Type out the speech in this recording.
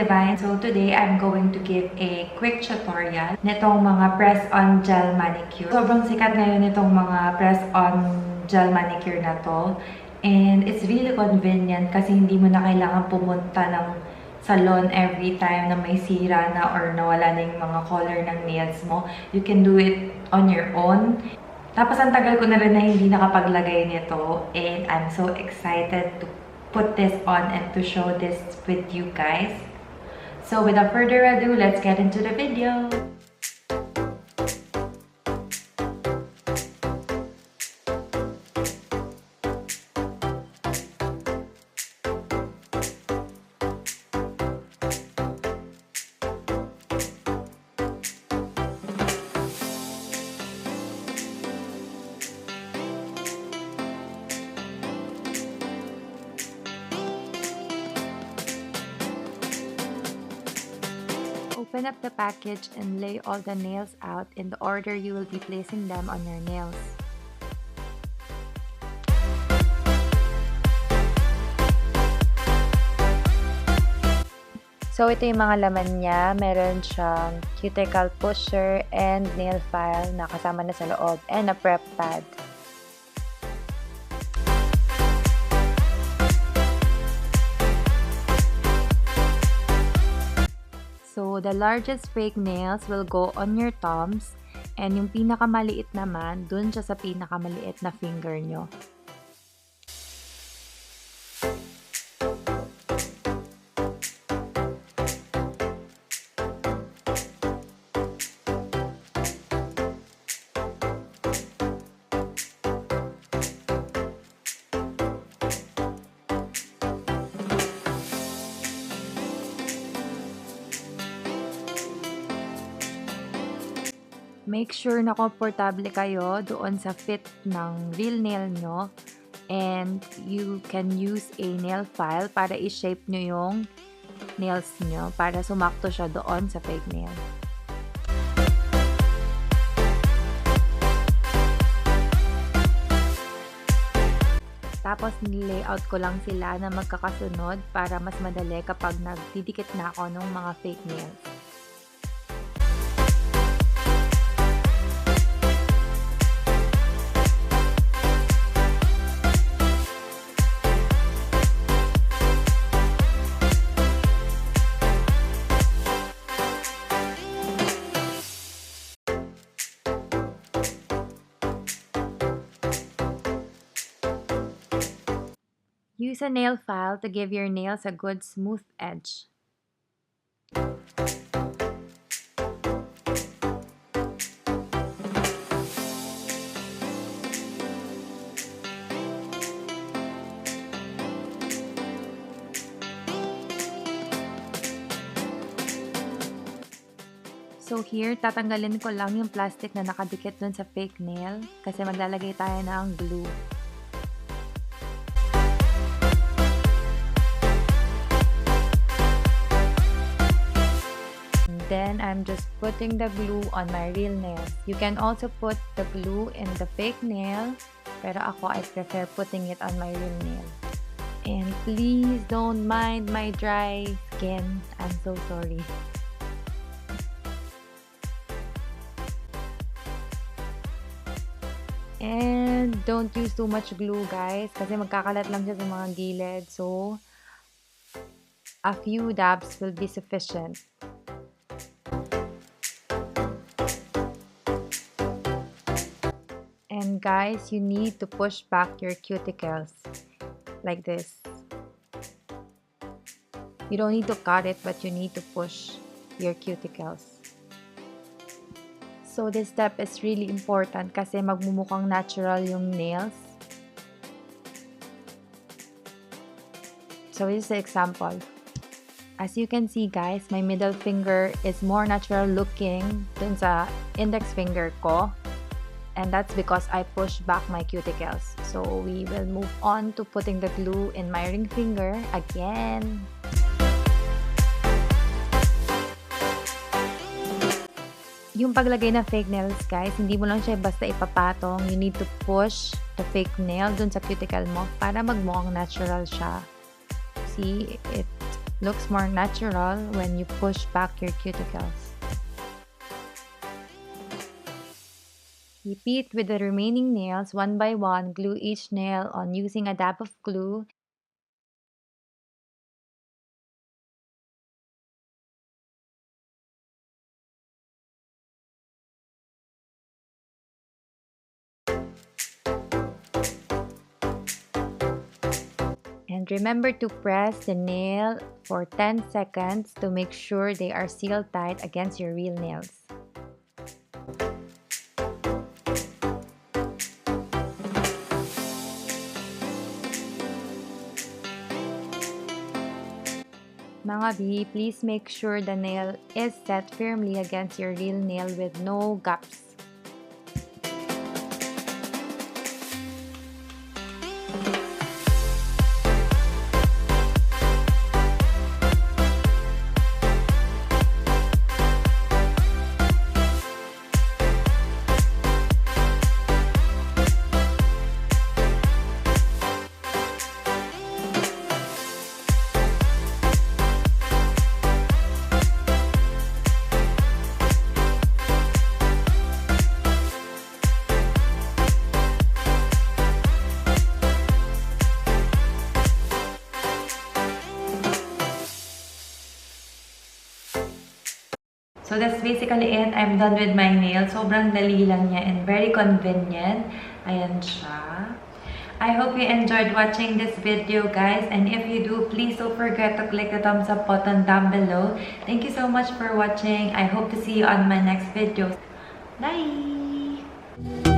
Divine. So today, I'm going to give a quick tutorial nitong mga press-on gel manicure. Sobrang sikat ngayon nitong mga press-on gel manicure na to. And it's really convenient kasi hindi mo na kailangan pumunta ng salon every time na may sira na or nawala na yung mga color ng nails mo. You can do it on your own. Tapos ang tagal ko na rin na hindi nakapaglagay nito. And I'm so excited to put this on and to show this with you guys. So without further ado, let's get into the video. Open up the package and lay all the nails out in the order you will be placing them on your nails. So ito yung mga laman niya. Meron siyang cuticle pusher and nail file na kasama na sa loob and a prep pad. So, the largest fake nails will go on your thumbs and yung pinakamaliit naman, dun siya sa pinakamaliit na finger nyo. Make sure na komportable kayo doon sa fit ng real nail nyo. And you can use a nail file para i-shape nyo yung nails nyo para sumakto siya doon sa fake nail. Tapos nilayout ko lang sila na magkakasunod para mas madali kapag nagdidikit na ako ng mga fake nails. Use a nail file to give your nails a good smooth edge. So here, tatanggalin ko lang yung plastic na nakadikit dun sa fake nail kasi maglalagay tayo ng glue. Then, I'm just putting the glue on my real nail. You can also put the glue in the fake nail, pero ako, I prefer putting it on my real nail. And please don't mind my dry skin. I'm so sorry. And don't use too much glue, guys, kasi magkakalat lang siya sa mga gilid. So, a few dabs will be sufficient. And guys, you need to push back your cuticles like this. You don't need to cut it, but you need to push your cuticles. So this step is really important kasi magmumukhang natural yung nails. So this is the example. As you can see, guys, my middle finger is more natural looking dun sa index finger ko. And that's because I pushed back my cuticles. So we will move on to putting the glue in my ring finger again. Yung paglagay ng fake nails, guys, hindi mo lang siya basta ipapatong. You need to push the fake nail dun sa cuticle mo para magmukhang natural siya. See, it looks more natural when you push back your cuticles. Repeat with the remaining nails one by one. Glue each nail on using a dab of glue. And remember to press the nail for 10 seconds to make sure they are sealed tight against your real nails. Mga B, please make sure the nail is set firmly against your real nail with no gaps. So that's basically it. I'm done with my nail. Sobrang dali lang niya and very convenient. Ayan siya. I hope you enjoyed watching this video, guys. And if you do, please don't forget to click the thumbs up button down below. Thank you so much for watching. I hope to see you on my next video. Bye!